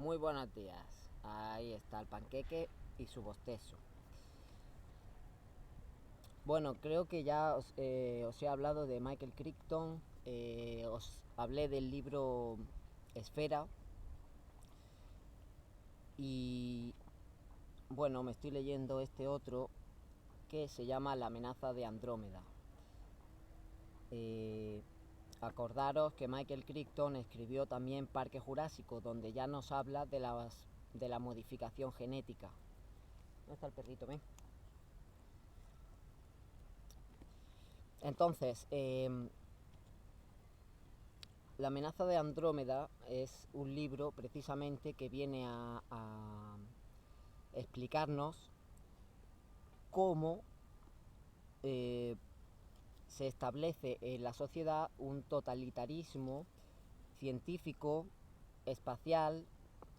Muy buenos días. Ahí está el panqueque y su bostezo. Bueno, creo que ya os he hablado de Michael Crichton, os hablé del libro Esfera y bueno, me estoy leyendo este otro que se llama La amenaza de Andrómeda. Eh, Acordaros que Michael Crichton escribió también Parque Jurásico, donde ya nos habla de la modificación genética. ¿Dónde está el perrito? Ven. Entonces, La amenaza de Andrómeda es un libro precisamente que viene a explicarnos cómo se establece en la sociedad un totalitarismo científico, espacial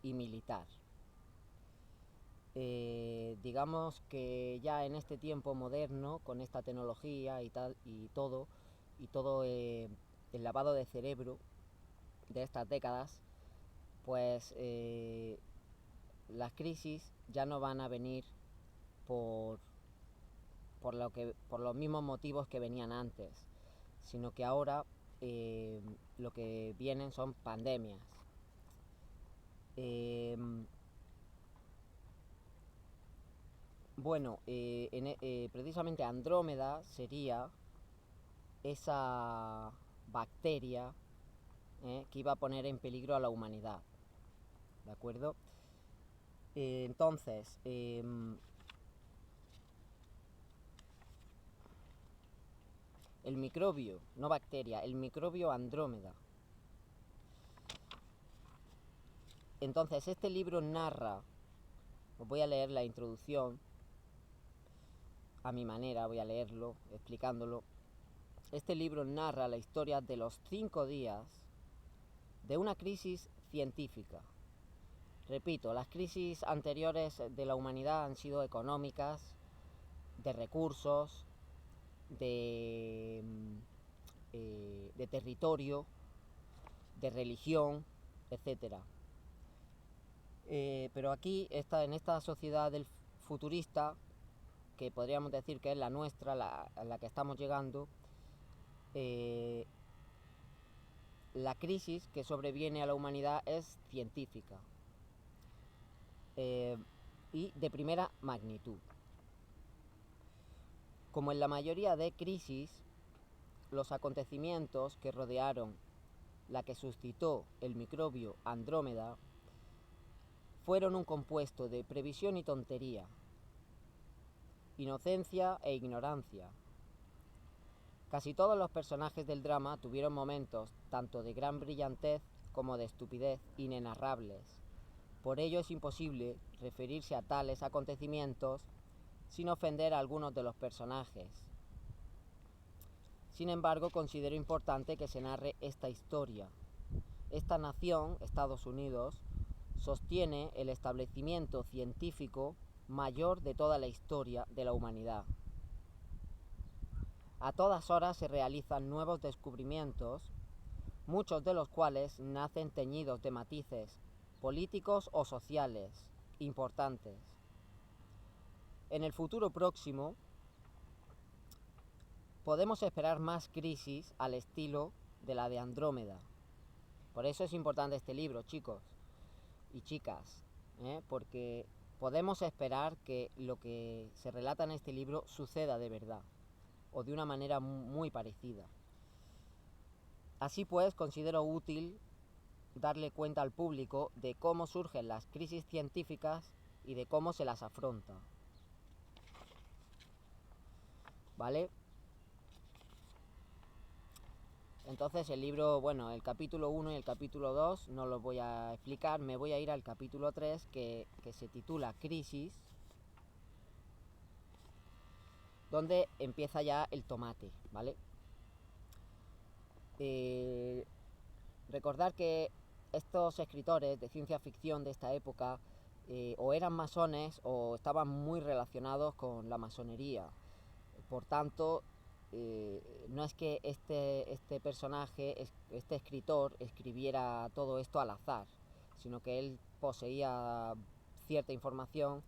y militar. Digamos que ya en este tiempo moderno, con esta tecnología y todo el lavado de cerebro de estas décadas, pues las crisis ya no van a venir por, por los mismos motivos que venían antes, sino que ahora lo que vienen son pandemias. Eh, Precisamente Andrómeda sería esa bacteria que iba a poner en peligro a la humanidad. ¿De acuerdo? Entonces, el microbio, no bacteria, el microbio Andrómeda. Entonces, este libro narra, os voy a leer la introducción, a mi manera, voy a leerlo, explicándolo. Este libro narra la historia de los 5 días de una crisis científica. Repito, las crisis anteriores de la humanidad han sido económicas, de recursos, de territorio, de religión, etcétera. Pero aquí, en esta sociedad del futurista, que podríamos decir que es la nuestra, a la que estamos llegando, la crisis que sobreviene a la humanidad es científica y de primera magnitud. Como en la mayoría de crisis, los acontecimientos que rodearon la que suscitó el microbio Andrómeda fueron un compuesto de previsión y tontería, inocencia e ignorancia. Casi todos los personajes del drama tuvieron momentos tanto de gran brillantez como de estupidez inenarrables. Por ello es imposible referirse a tales acontecimientos sin ofender a algunos de los personajes. Sin embargo, considero importante que se narre esta historia. Esta nación, Estados Unidos, sostiene el establecimiento científico mayor de toda la historia de la humanidad. A todas horas se realizan nuevos descubrimientos, muchos de los cuales nacen teñidos de matices políticos o sociales importantes. En el futuro próximo podemos esperar más crisis al estilo de la de Andrómeda. Por eso es importante este libro, chicos y chicas, porque podemos esperar que lo que se relata en este libro suceda de verdad, o de una manera muy parecida. Así pues, considero útil darle cuenta al público de cómo surgen las crisis científicas y de cómo se las afronta. ¿Vale? Entonces el libro, bueno, el capítulo 1 y el capítulo 2 no los voy a explicar, me voy a ir al capítulo 3 que se titula Crisis, donde empieza ya el tomate, ¿vale? Recordar que estos escritores de ciencia ficción de esta época o eran masones o estaban muy relacionados con la masonería. Por tanto, no es que este personaje, este escritor, escribiera todo esto al azar, sino que él poseía cierta información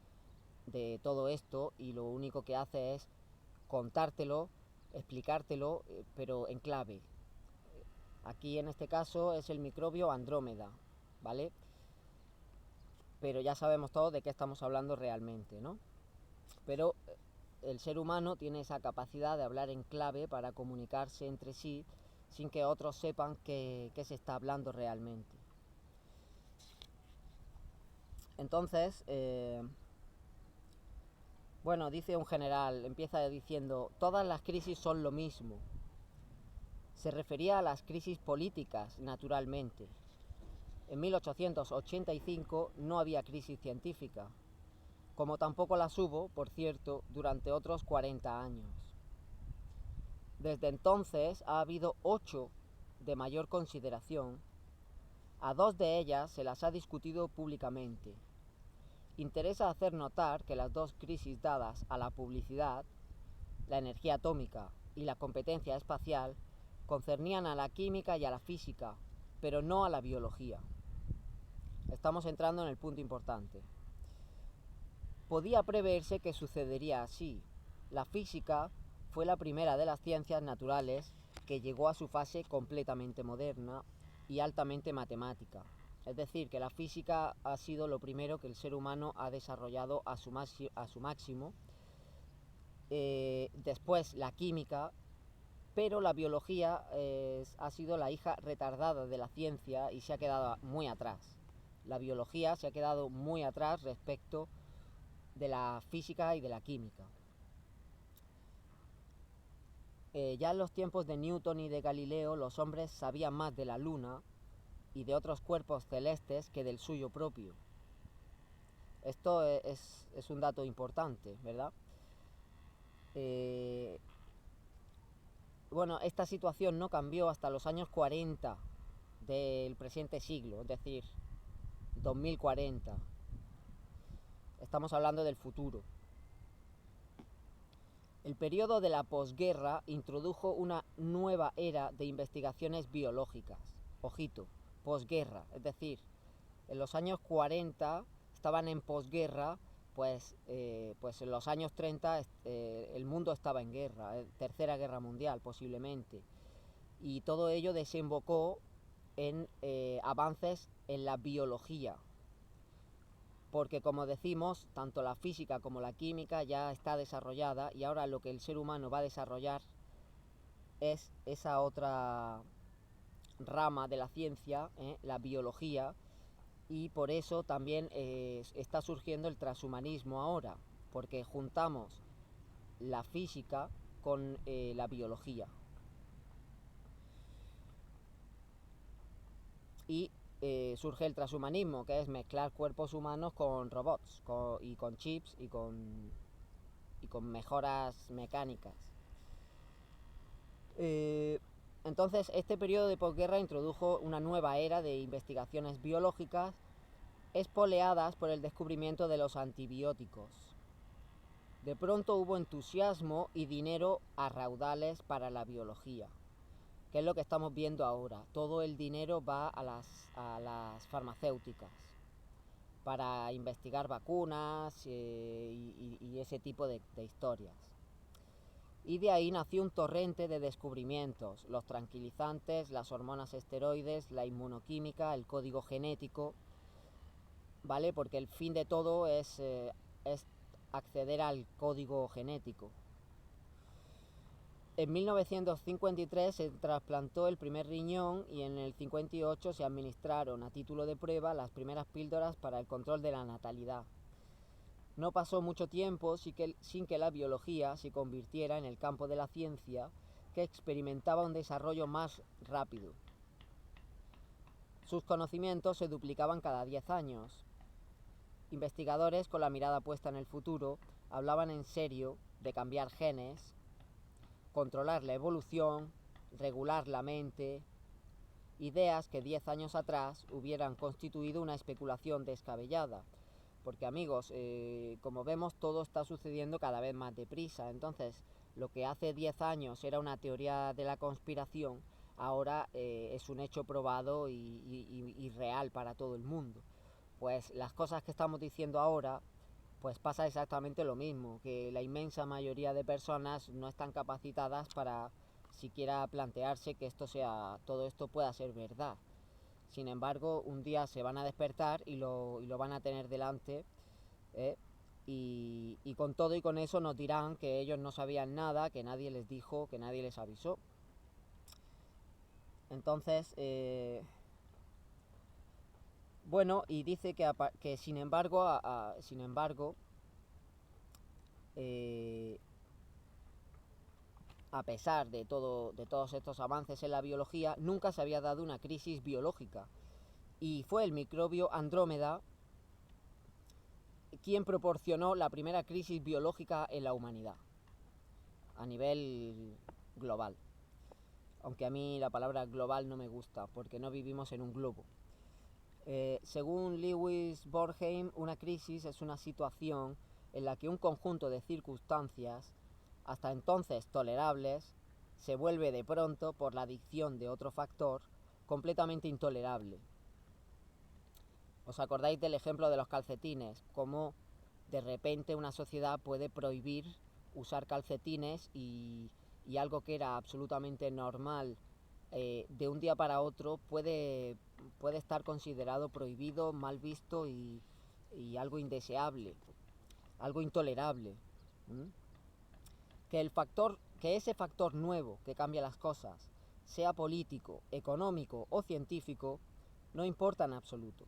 de todo esto y lo único que hace es contártelo, explicártelo, pero en clave. Aquí en este caso es el microbio Andrómeda, ¿vale? Pero ya sabemos todos de qué estamos hablando realmente, ¿no? Pero el ser humano tiene esa capacidad de hablar en clave para comunicarse entre sí sin que otros sepan qué se está hablando realmente. Entonces, bueno, dice un general, empieza diciendo, todas las crisis son lo mismo. Se refería a las crisis políticas, naturalmente. En 1885 no había crisis científica, como tampoco las hubo, por cierto, durante otros 40 años. Desde entonces ha habido 8 de mayor consideración. A 2 de ellas se las ha discutido públicamente. Interesa hacer notar que las 2 crisis dadas a la publicidad, la energía atómica y la competencia espacial, concernían a la química y a la física, pero no a la biología. Estamos entrando en el punto importante. Podía preverse que sucedería así. La física fue la primera de las ciencias naturales que llegó a su fase completamente moderna y altamente matemática. Es decir, que la física ha sido lo primero que el ser humano ha desarrollado a su máximo. Después la química, pero la biología ha sido la hija retardada de la ciencia y se ha quedado muy atrás. La biología se ha quedado muy atrás respecto de la física y de la química. Ya en los tiempos de Newton y de Galileo, los hombres sabían más de la Luna y de otros cuerpos celestes que del suyo propio. Esto es un dato importante, ¿verdad? Bueno, esta situación no cambió hasta los años 40 del presente siglo, es decir, 2040. Estamos hablando del futuro. El periodo de la posguerra introdujo una nueva era de investigaciones biológicas. Ojito, posguerra, es decir, en los años 40 estaban en posguerra, pues en los años 30 el mundo estaba en guerra, tercera guerra mundial posiblemente, y todo ello desembocó en avances en la biología, porque como decimos, tanto la física como la química ya está desarrollada y ahora lo que el ser humano va a desarrollar es esa otra rama de la ciencia, la biología, y por eso también está surgiendo el transhumanismo ahora, porque juntamos la física con la biología. Y surge el transhumanismo, que es mezclar cuerpos humanos con robots y con chips y con mejoras mecánicas. Entonces, este periodo de posguerra introdujo una nueva era de investigaciones biológicas espoleadas por el descubrimiento de los antibióticos. De pronto hubo entusiasmo y dinero a raudales para la biología, que es lo que estamos viendo ahora. Todo el dinero va a las farmacéuticas para investigar vacunas y ese tipo de historias. Y de ahí nació un torrente de descubrimientos: los tranquilizantes, las hormonas esteroides, la inmunoquímica, el código genético, ¿vale? Porque el fin de todo es acceder al código genético. En 1953 se trasplantó el primer riñón y en el 58 se administraron a título de prueba las primeras píldoras para el control de la natalidad. No pasó mucho tiempo sin que la biología se convirtiera en el campo de la ciencia que experimentaba un desarrollo más rápido. Sus conocimientos se duplicaban cada 10 años. Investigadores con la mirada puesta en el futuro hablaban en serio de cambiar genes, controlar la evolución, regular la mente, ideas que 10 años atrás hubieran constituido una especulación descabellada. Porque amigos, como vemos, todo está sucediendo cada vez más deprisa. Entonces, lo que hace 10 años era una teoría de la conspiración, ahora es un hecho probado y real para todo el mundo. pues las cosas que estamos diciendo ahora, pues pasa exactamente lo mismo, que la inmensa mayoría de personas no están capacitadas para siquiera plantearse que todo esto pueda ser verdad. Sin embargo, un día se van a despertar y lo van a tener delante, ¿eh? Y con todo y con eso nos dirán que ellos no sabían nada, que nadie les dijo, que nadie les avisó. Entonces, bueno, y dice que sin embargo, a pesar de todos estos avances en la biología, nunca se había dado una crisis biológica. Y fue el microbio Andrómeda quien proporcionó la primera crisis biológica en la humanidad, a nivel global. Aunque a mí la palabra global no me gusta, porque no vivimos en un globo. Según Lewis Bornheim, una crisis es una situación en la que un conjunto de circunstancias, hasta entonces tolerables, se vuelve de pronto, por la adición de otro factor, completamente intolerable. ¿Os acordáis del ejemplo de los calcetines? Cómo de repente una sociedad puede prohibir usar calcetines y algo que era absolutamente normal de un día para otro puede estar considerado prohibido, mal visto y algo indeseable, algo intolerable. ¿Mm? Que ese factor nuevo que cambia las cosas, sea político, económico o científico, no importa en absoluto.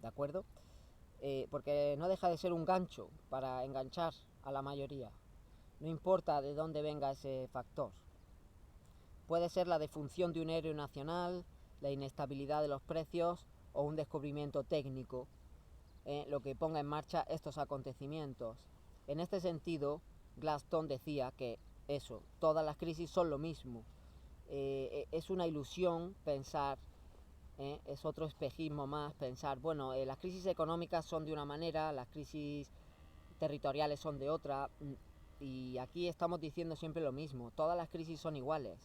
¿De acuerdo? Porque no deja de ser un gancho para enganchar a la mayoría. No importa de dónde venga ese factor. Puede ser la defunción de un héroe nacional, la inestabilidad de los precios o un descubrimiento técnico, lo que ponga en marcha estos acontecimientos. En este sentido, Gladstone decía que todas las crisis son lo mismo. Es una ilusión pensar, es otro espejismo más pensar, bueno, las crisis económicas son de una manera, las crisis territoriales son de otra, y aquí estamos diciendo siempre lo mismo, todas las crisis son iguales.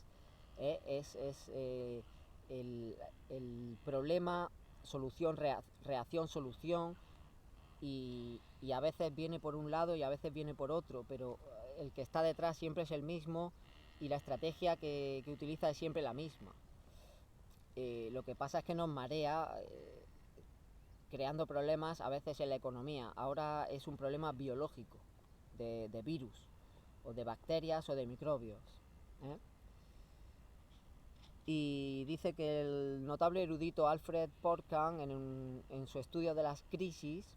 El problema, solución, reacción, solución, y a veces viene por un lado y a veces viene por otro, pero el que está detrás siempre es el mismo y la estrategia que utiliza es siempre la misma. Lo que pasa es que nos marea creando problemas a veces en la economía. Ahora es un problema biológico, de virus, o de bacterias o de microbios. Y dice que el notable erudito Alfred Porcan, en su estudio de las crisis,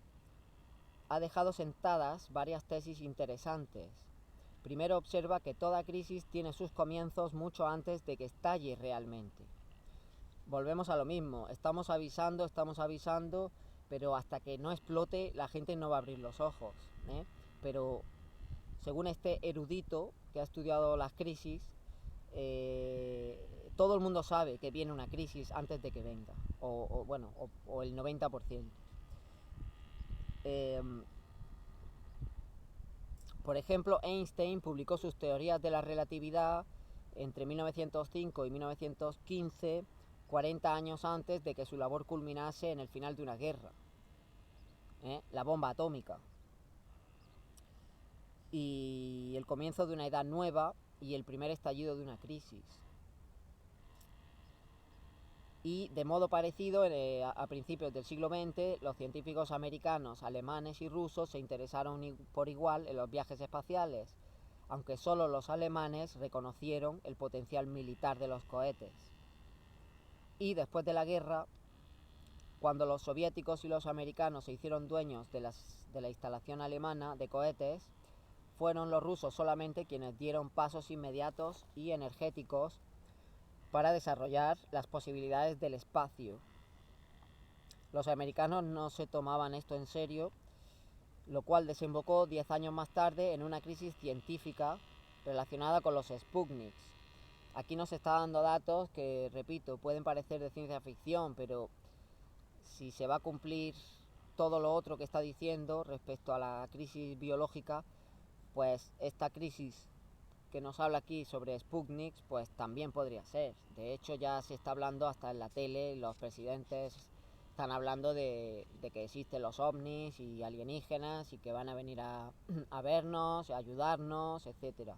ha dejado sentadas varias tesis interesantes. Primero observa que toda crisis tiene sus comienzos mucho antes de que estalle realmente. Volvemos a lo mismo, estamos avisando, pero hasta que no explote la gente no va a abrir los ojos. Pero según este erudito que ha estudiado las crisis, todo el mundo sabe que viene una crisis antes de que venga, o el 90%. Por ejemplo, Einstein publicó sus teorías de la relatividad entre 1905 y 1915, 40 años antes de que su labor culminase en el final de una guerra, la bomba atómica, y el comienzo de una edad nueva y el primer estallido de una crisis. Y de modo parecido, a principios del siglo XX, los científicos americanos, alemanes y rusos se interesaron por igual en los viajes espaciales, aunque solo los alemanes reconocieron el potencial militar de los cohetes. Y después de la guerra, cuando los soviéticos y los americanos se hicieron dueños de la instalación alemana de cohetes, fueron los rusos solamente quienes dieron pasos inmediatos y energéticos para desarrollar las posibilidades del espacio. Los americanos no se tomaban esto en serio, lo cual desembocó 10 años más tarde en una crisis científica relacionada con los Sputniks. Aquí nos está dando datos que, repito, pueden parecer de ciencia ficción, pero si se va a cumplir todo lo otro que está diciendo respecto a la crisis biológica, pues esta crisis que nos habla aquí sobre Sputnik, pues también podría ser. De hecho, ya se está hablando hasta en la tele, los presidentes están hablando de que existen los ovnis y alienígenas y que van a venir a vernos, a ayudarnos, etcétera.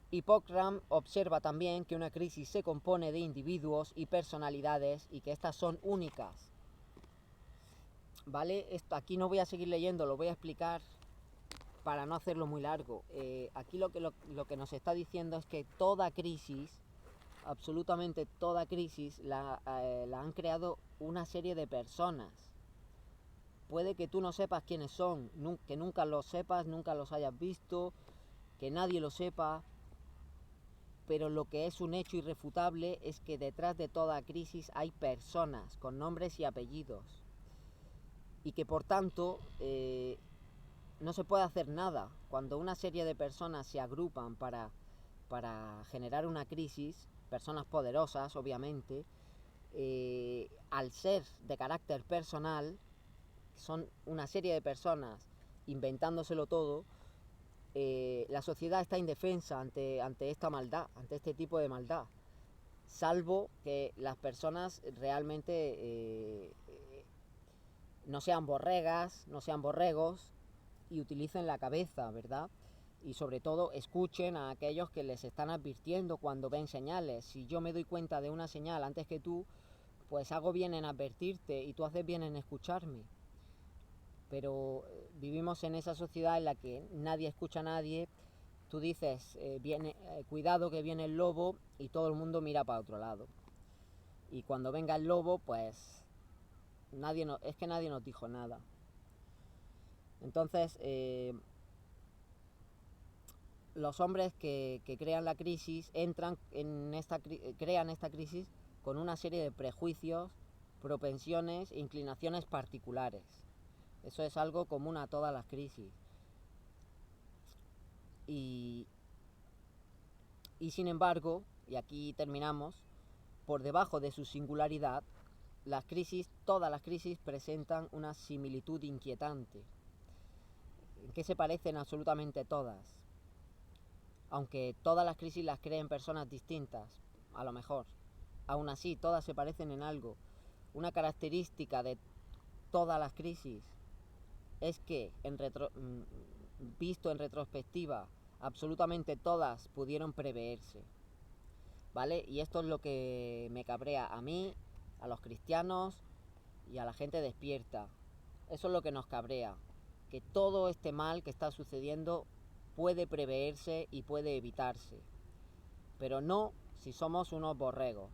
Hippocrate observa también que una crisis se compone de individuos y personalidades y que estas son únicas. ¿Vale? Esto, aquí no voy a seguir leyendo, lo voy a explicar para no hacerlo muy largo. Aquí lo que nos está diciendo es que toda crisis, absolutamente toda crisis, la han creado una serie de personas. Puede que tú no sepas quiénes son, que nunca los sepas, nunca los hayas visto, que nadie lo sepa, pero lo que es un hecho irrefutable es que detrás de toda crisis hay personas con nombres y apellidos, y que por tanto no se puede hacer nada. Cuando una serie de personas se agrupan para generar una crisis, personas poderosas obviamente, al ser de carácter personal, son una serie de personas inventándoselo todo, la sociedad está indefensa ante esta maldad, ante este tipo de maldad, salvo que las personas realmente no sean borregas, no sean borregos y utilicen la cabeza, ¿verdad? Y sobre todo escuchen a aquellos que les están advirtiendo cuando ven señales. Si yo me doy cuenta de una señal antes que tú, pues hago bien en advertirte y tú haces bien en escucharme. Pero vivimos en esa sociedad en la que nadie escucha a nadie. Tú dices, cuidado que viene el lobo, y todo el mundo mira para otro lado. Y cuando venga el lobo, pues es que nadie nos dijo nada. Entonces, los hombres que crean la crisis crean esta crisis con una serie de prejuicios, propensiones e inclinaciones particulares. Eso es algo común a todas las crisis. Y sin embargo, y aquí terminamos, por debajo de su singularidad, todas las crisis presentan una similitud inquietante. ¿En qué se parecen absolutamente todas? Aunque todas las crisis las creen personas distintas, a lo mejor. Aún así, todas se parecen en algo. Una característica de todas las crisis es que, visto en retrospectiva, absolutamente todas pudieron preverse, ¿vale? Y esto es lo que me cabrea a mí, a los cristianos y a la gente despierta. Eso es lo que nos cabrea, que todo este mal que está sucediendo puede preverse y puede evitarse, pero no si somos unos borregos.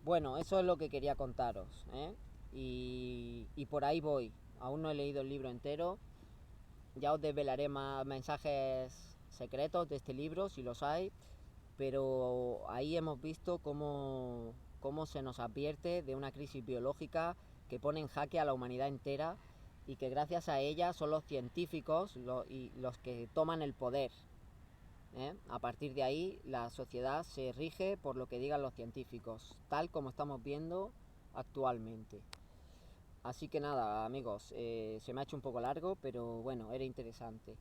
Bueno, eso es lo que quería contaros, ¿eh? Y por ahí voy. Aún no he leído el libro entero. Ya os desvelaré más mensajes secretos de este libro, si los hay. Pero ahí hemos visto cómo se nos advierte de una crisis biológica que pone en jaque a la humanidad entera, y que gracias a ella son los científicos los que toman el poder. A partir de ahí la sociedad se rige por lo que digan los científicos, tal como estamos viendo actualmente. Así que nada, amigos, se me ha hecho un poco largo, pero bueno, era interesante.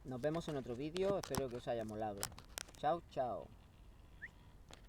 Nos vemos en otro vídeo, espero que os haya molado. Chao, chao.